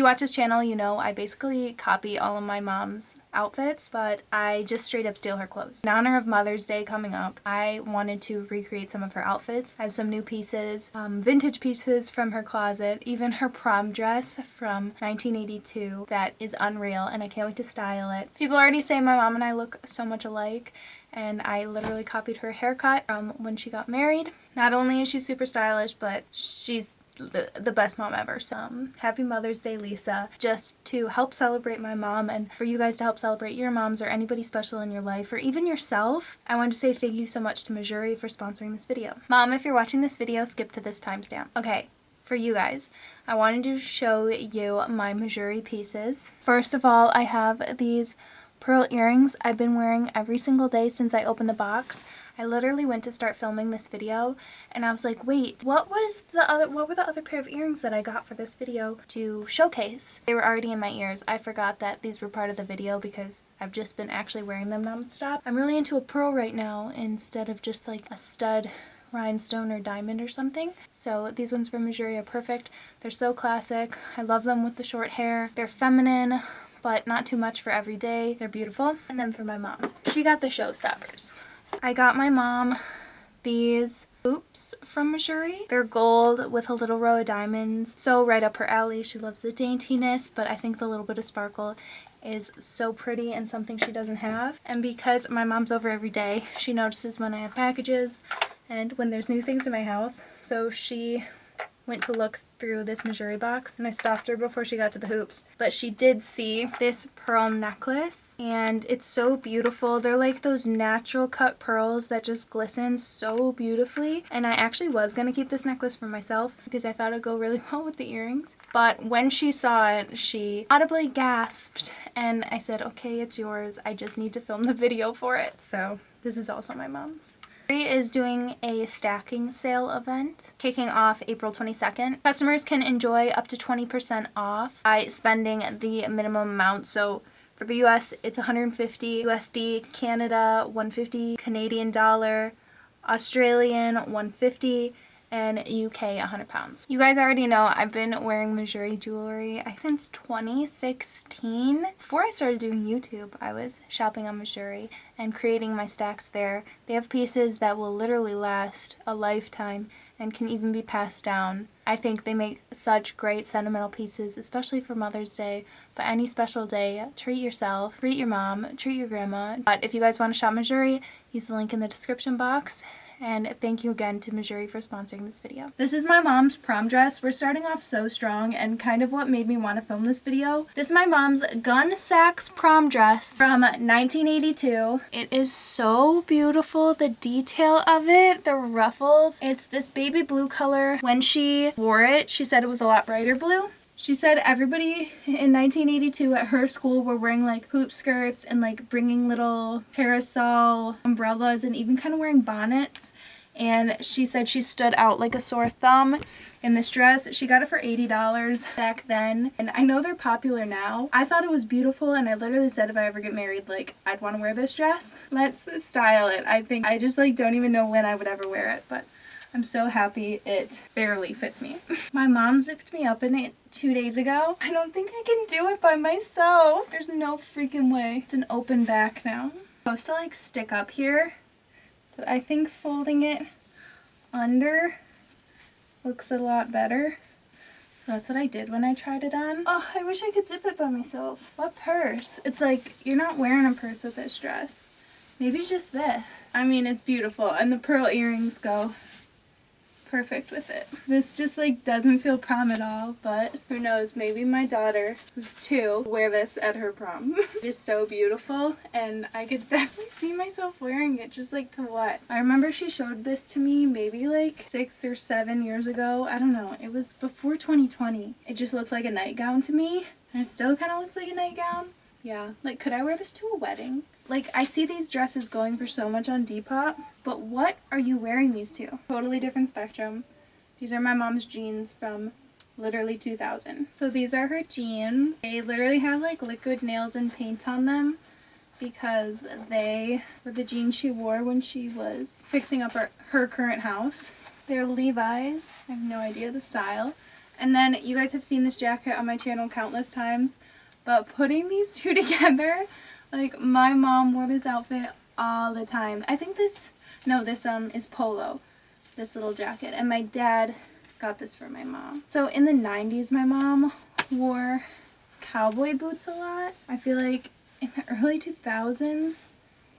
you watch this channel, you know I basically copy all of my mom's outfits, but I just straight up steal her clothes. In honor of Mother's Day coming up, I wanted to recreate some of her outfits. I have some new pieces, vintage pieces from her closet, even her prom dress from 1982 that is unreal, and I can't wait to style it. People already say my mom and I look so much alike, and I literally copied her haircut from when she got married. Not only is she super stylish, but she's the best mom ever. So happy Mother's Day, Lisa. Just to help celebrate my mom and for you guys to help celebrate your moms or anybody special in your life or even yourself, I wanted to say thank you so much to Mejuri for sponsoring this video. Mom, if you're watching this video, skip to this timestamp. Okay, for you guys, I wanted to show you my Mejuri pieces. First of all, I have these pearl earrings I've been wearing every single day since I opened the box. I literally went to start filming this video and I was like, wait, what were the other pair of earrings that I got for this video to showcase? They were already in my ears. I forgot that these were part of the video because I've just been actually wearing them nonstop. I'm really into a pearl right now instead of just like a stud rhinestone or diamond or something. So these ones from Mejuri are perfect. They're so classic. I love them with the short hair. They're feminine, but not too much for every day. They're beautiful. And then for my mom, she got the showstoppers. I got my mom these hoops from Mejuri. They're gold with a little row of diamonds. So right up her alley. She loves the daintiness, but I think the little bit of sparkle is so pretty and something she doesn't have. And because my mom's over every day, she notices when I have packages and when there's new things in my house. So she went to look through this Mejuri box and I stopped her before she got to the hoops. But she did see this pearl necklace and it's so beautiful. They're like those natural cut pearls that just glisten so beautifully. And I actually was going to keep this necklace for myself because I thought it'd go really well with the earrings. But when she saw it, she audibly gasped and I said, okay, it's yours. I just need to film the video for it. So this is also my mom's. Mejuri is doing a stacking sale event kicking off April 22nd. Customers can enjoy up to 20% off by spending the minimum amount. So for the US, it's 150 USD, Canada 150 Canadian dollar, Australian 150, and UK 100 pounds. You guys already know I've been wearing Mejuri jewelry since 2016. Before I started doing YouTube, I was shopping on Mejuri and creating my stacks there. They have pieces that will literally last a lifetime and can even be passed down. I think they make such great sentimental pieces, especially for Mother's Day. But any special day, treat yourself, treat your mom, treat your grandma. But if you guys want to shop Mejuri, use the link in the description box. And thank you again to Mejuri for sponsoring this video. This is my mom's prom dress. We're starting off so strong and kind of what made me want to film this video. This is my mom's Gun Sachs prom dress from 1982. It is so beautiful. The detail of it, the ruffles. It's this baby blue color. When she wore it, she said it was a lot brighter blue. She said everybody in 1982 at her school were wearing like hoop skirts and like bringing little parasol umbrellas and even kind of wearing bonnets. And she said she stood out like a sore thumb in this dress. She got it for $80 back then. And I know they're popular now. I thought it was beautiful and I literally said if I ever get married, like I'd want to wear this dress. Let's style it. I just like don't even know when I would ever wear it, but I'm so happy it barely fits me. My mom zipped me up in it 2 days ago. I don't think I can do it by myself. There's no freaking way. It's an open back now. It's supposed to like stick up here, but I think folding it under looks a lot better. So that's what I did when I tried it on. Oh, I wish I could zip it by myself. What purse? It's like, you're not wearing a purse with this dress. Maybe just this. I mean, it's beautiful and the pearl earrings go perfect with it. This just like doesn't feel prom at all, but who knows, maybe my daughter, who's 2, will wear this at her prom. It is so beautiful and I could definitely see myself wearing it, just like to what? I remember she showed this to me maybe like 6 or 7 years ago. I don't know, it was before 2020. It just looked like a nightgown to me and it still kind of looks like a nightgown. Yeah, like could I wear this to a wedding? Like, I see these dresses going for so much on Depop, but what are you wearing these to? Totally different spectrum. These are my mom's jeans from literally 2000. So these are her jeans. They literally have like liquid nails and paint on them because they were the jeans she wore when she was fixing up her current house. They're Levi's. I have no idea the style. And then you guys have seen this jacket on my channel countless times, but putting these two together, like my mom wore this outfit all the time. I think this is polo, this little jacket, and my dad got this for my mom. So in the 90s, my mom wore cowboy boots a lot. I feel like in the early 2000s,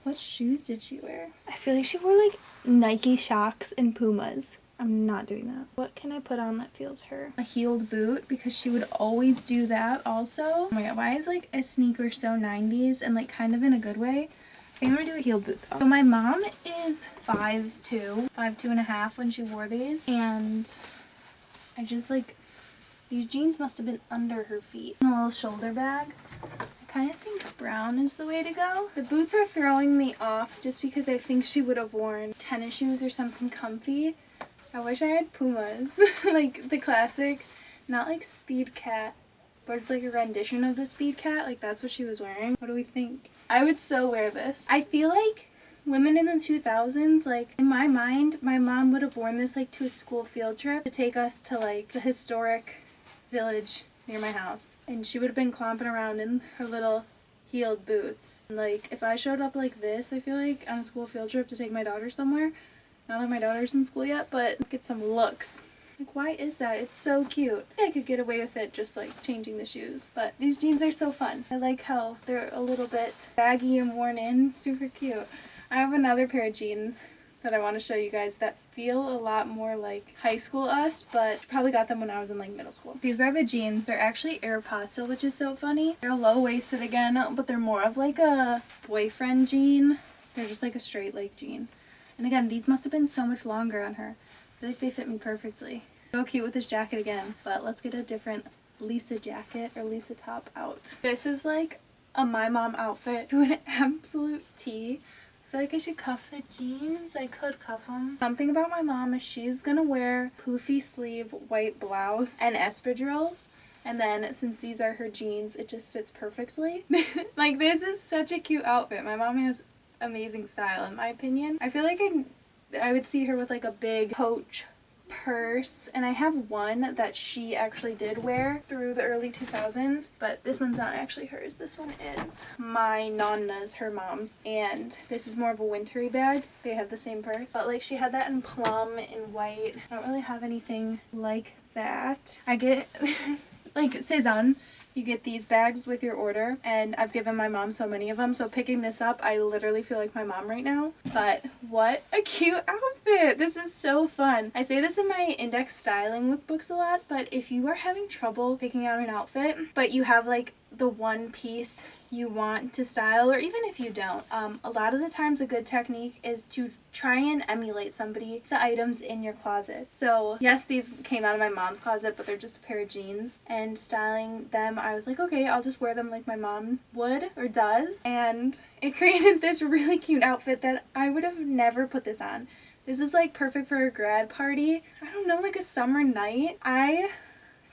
what shoes did she wear? I feel like she wore like Nike Shox and Pumas. I'm not doing that. What can I put on that feels her? A heeled boot, because she would always do that also. Oh my god, why is like a sneaker so 90s and like kind of in a good way? I think I'm gonna do a heeled boot though. So my mom is 5'2", 5'2.5" when she wore these, and I just like, these jeans must have been under her feet. And a little shoulder bag. I kind of think brown is the way to go. The boots are throwing me off just because I think she would have worn tennis shoes or something comfy. I wish I had Pumas, like the classic, not like Speed Cat, but it's like a rendition of the Speed Cat. Like that's what she was wearing. What do we think? I would so wear this. I feel like women in the 2000s, like in my mind, my mom would have worn this like to a school field trip to take us to like the historic village near my house. And she would have been clomping around in her little heeled boots. Like if I showed up like this, I feel like on a school field trip to take my daughter somewhere, not that my daughter's in school yet, but get some looks. Like, why is that? It's so cute. I could get away with it just like changing the shoes, but these jeans are so fun. I like how they're a little bit baggy and worn in. Super cute. I have another pair of jeans that I want to show you guys that feel a lot more like high school us, but probably got them when I was in like middle school. These are the jeans. They're actually Aeropostale, which is so funny. They're low-waisted again, but they're more of like a boyfriend jean. They're just like a straight leg jean. And again, these must have been so much longer on her. I feel like they fit me perfectly. So cute with this jacket again, but let's get a different Lisa jacket or Lisa top out. This is like a my mom outfit to an absolute T. I feel like I should cuff the jeans. I could cuff them. Something about my mom is she's gonna wear poofy sleeve white blouse and espadrilles. And then since these are her jeans, it just fits perfectly. Like this is such a cute outfit. My mom has amazing style in my opinion. I feel like I would see her with like a big Coach purse, and I have one that she actually did wear through the early 2000s, but this one's not actually hers. This one is my nonna's, her mom's, and this is more of a wintry bag. They have the same purse, but like she had that in plum and white. I don't really have anything like that. I get like Cezanne. You get these bags with your order, and I've given my mom so many of them, so picking this up, I literally feel like my mom right now. But what a cute outfit! This is so fun. I say this in my index styling lookbooks a lot, but if you are having trouble picking out an outfit, but you have like the one piece you want to style, or even if you don't, a lot of the times a good technique is to try and emulate somebody, the items in your closet. So yes, these came out of my mom's closet, but they're just a pair of jeans, and styling them, I was like, okay, I'll just wear them like my mom would or does, and it created this really cute outfit that I would have never put this on. This is like perfect for a grad party. I don't know, like a summer night. I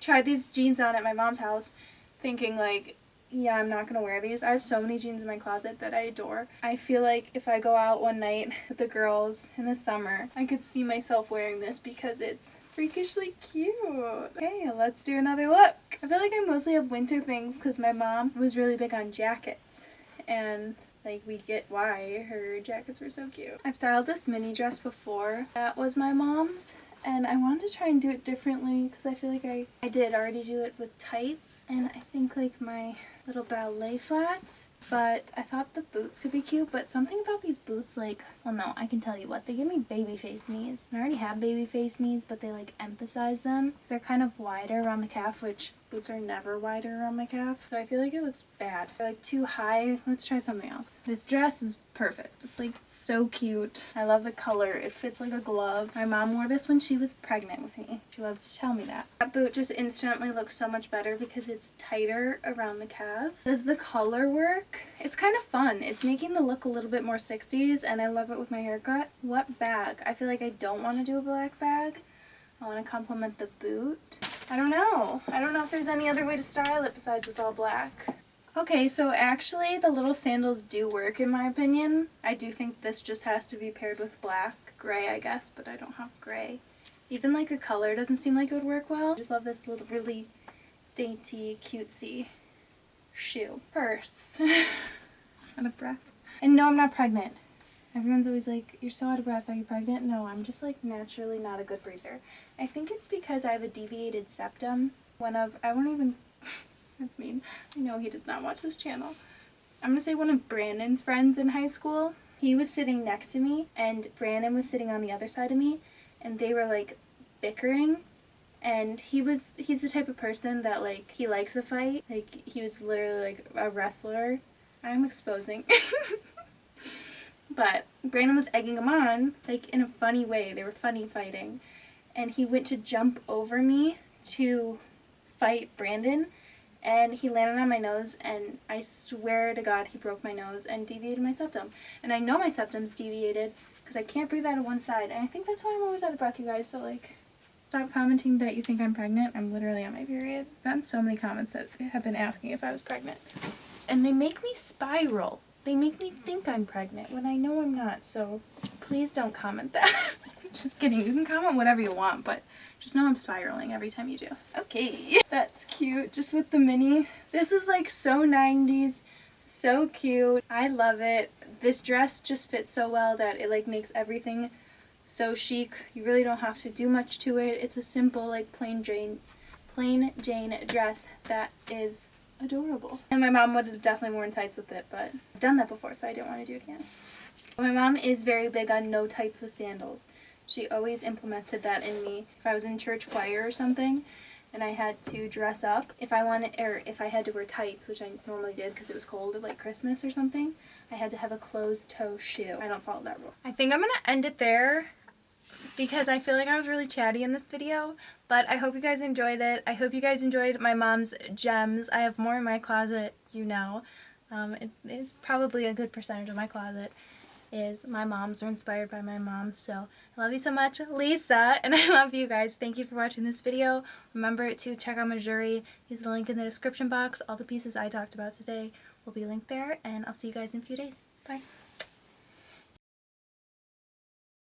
tried these jeans on at my mom's house thinking like, yeah, I'm not gonna wear these. I have so many jeans in my closet that I adore. I feel like if I go out one night with the girls in the summer, I could see myself wearing this because it's freakishly cute. Okay, let's do another look. I feel like I mostly have winter things because my mom was really big on jackets, and like we get why her jackets were so cute. I've styled this mini dress before. That was my mom's. And I wanted to try and do it differently because I feel like I did already do it with tights and I think like my little ballet flats, but I thought the boots could be cute. But something about these boots, like, well no, I can tell you what, they give me baby face knees. I already have baby face knees, but they like emphasize them. They're kind of wider around the calf, which boots are never wider around my calf, so I feel like it looks bad. They're like too high. Let's try something else. This dress is perfect. It's like so cute. I love the color. It fits like a glove. My mom wore this when she was pregnant with me. She loves to tell me that. That boot just instantly looks so much better because it's tighter around the calves. Does the color work? It's kind of fun. It's making the look a little bit more 60s, and I love it with my haircut. What bag? I feel like I don't want to do a black bag. I want to complement the boot. I don't know. I don't know if there's any other way to style it besides with all black. Okay, so actually the little sandals do work in my opinion. I do think this just has to be paired with black. Gray, I guess, but I don't have gray Even like a color doesn't seem like it would work well. I just love this little really dainty, cutesy shoe. First, out of breath. And no, I'm not pregnant. Everyone's always like, you're so out of breath, are you pregnant? No, I'm just like naturally not a good breather. I think it's because I have a deviated septum. I won't even, that's mean. I know he does not watch this channel. I'm gonna say one of Brandon's friends in high school. He was sitting next to me and Brandon was sitting on the other side of me and they were like bickering. And he's the type of person that like, he likes a fight. Like he was literally like a wrestler. I'm exposing. But Brandon was egging him on, like in a funny way. They were funny fighting. And he went to jump over me to fight Brandon. And he landed on my nose, and I swear to God he broke my nose and deviated my septum. And I know my septum's deviated because I can't breathe out of one side. And I think that's why I'm always out of breath, you guys. So, like, stop commenting that you think I'm pregnant. I'm literally on my period. I've gotten so many comments that have been asking if I was pregnant. And they make me spiral. They make me think I'm pregnant when I know I'm not. So please don't comment that. Just kidding. You can comment whatever you want, but just know I'm spiraling every time you do. Okay. That's cute. Just with the mini. This is like so 90s. So cute. I love it. This dress just fits so well that it like makes everything so chic. You really don't have to do much to it. It's a simple like plain Jane dress that is adorable. And my mom would have definitely worn tights with it, but I've done that before, so I didn't want to do it again. My mom is very big on no tights with sandals. She always implemented that in me. If I was in church choir or something and I had to dress up, if I had to wear tights, which I normally did because it was cold or like Christmas or something, I had to have a closed toe shoe. I don't follow that rule. I think I'm gonna end it there because I feel like I was really chatty in this video, but I hope you guys enjoyed it. I hope you guys enjoyed my mom's gems. I have more in my closet, you know. It is probably a good percentage of my closet is my mom's or inspired by my mom. So I love you so much, Lisa, and I love you guys. Thank you for watching this video. Remember to check out my jewelry. Use the link in the description box. All the pieces I talked about today will be linked there, and I'll see you guys in a few days. Bye.